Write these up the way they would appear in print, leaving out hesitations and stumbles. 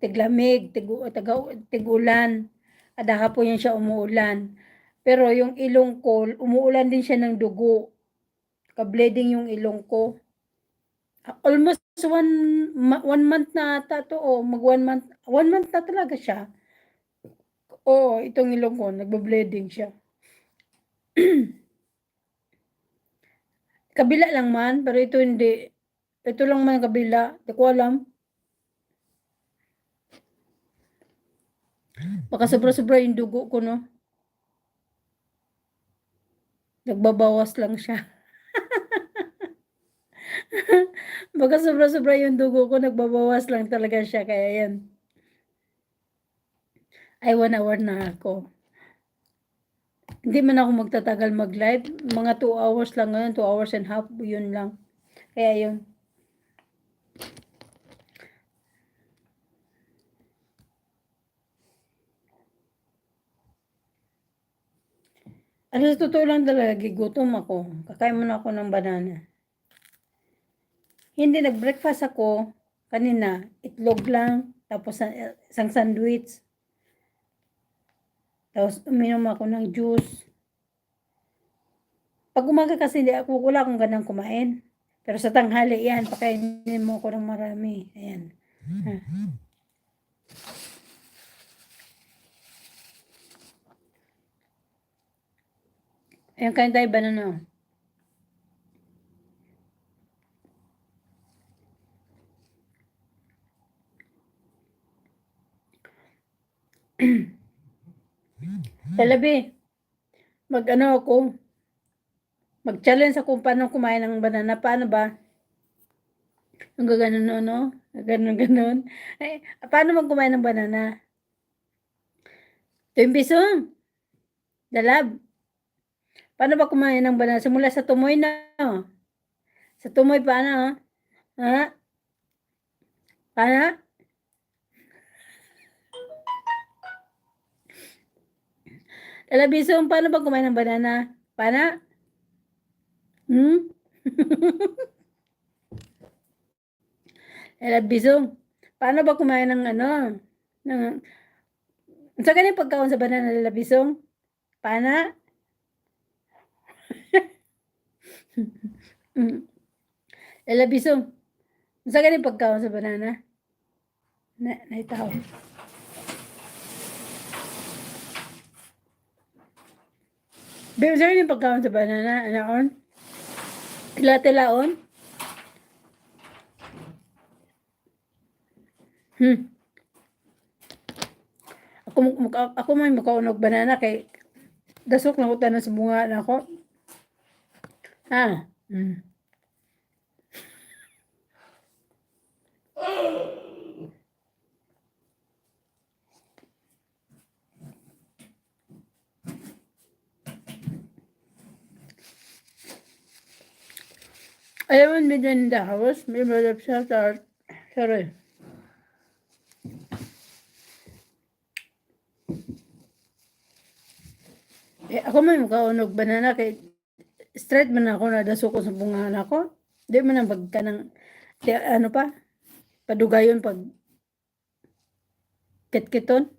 tiglamig, tigulan. Kada hapon yan siya umuulan. Pero yung ilong ko, umuulan din siya ng dugo. Ka-bleeding yung ilong ko. Almost one month na ata to, mag 1 month, 1 month na talaga siya. Oo, itong ilong ko, nagbe-bleeding siya. Kabila lang man, pero ito hindi. Ito lang man kabila, di ko alam. Baka sobra-sobra yung dugo ko, no? Nagbabawas lang siya. Baka sobra-sobra yung dugo ko, nagbabawas lang talaga siya, kaya yan. Ay, 1 hour na ako. Hindi man ako magtatagal mag-live. Mga 2 hours lang ngayon, 2 hours and half, yun lang. Kaya yun. Ano, sa totoo lang talaga, gigutom ako. Kakain muna ako ng banana. Hindi, nag-breakfast ako kanina. Itlog lang, tapos isang sandwich. Tapos uminom ako ng juice. Pag umaga kasi wala akong ganang kumain. Pero sa tanghali yan, pakainin mo ako ng marami. Ayan. Ha. Ayan, kain tayo banana. Talabi, mag-challenge ako paano kumain ng banana. Paano ba? Ang gaganon, no? Ganon. Ay, paano kumain ng banana? Tuwing pisong. Dalab. Paano ba kumain ng banana? Simula sa tumoy na. Sa tumoy, paano? Ha? Paano? Dalabisong, paano ba kumain ng banana? Paano? Dalabisong, paano ba kumain ng sa ganyan pagkaon sa banana, dalabisong? Paano? Dalabisong, sa ganyan pagkaon sa banana? Naitaw. Babe, sa ganyan pagkaon sa banana, anaon? Tila-tilaon? Ako may makaunog banana kay dasok na ko tanan sa bunga na ako. Ha? Ayaw man medyo in the house, may malap siya sa sorry. Ako may makaunog banana kay straight man ako na daso ko sa bunga na ako. Di man ang bagka ng ano pa, padugayon pag kitkiton.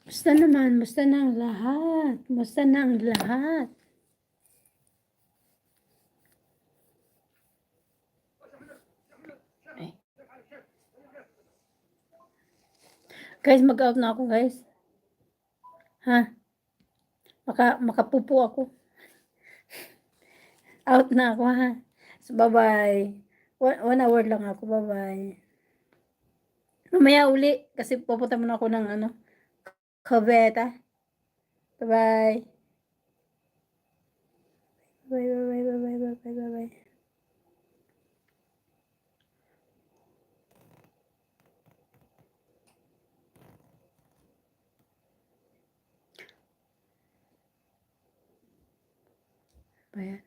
Basta naman, basta na ang lahat. Basta na ang lahat. Ay. Guys, mag-out na ako, guys. Ha? Makapupo ako. Out na ako, ha? So, bye-bye. 1 hour lang ako, bye-bye. Mamaya uli, kasi pupunta muna ako ng Caveta. Bye-bye. Bye-bye. Bye.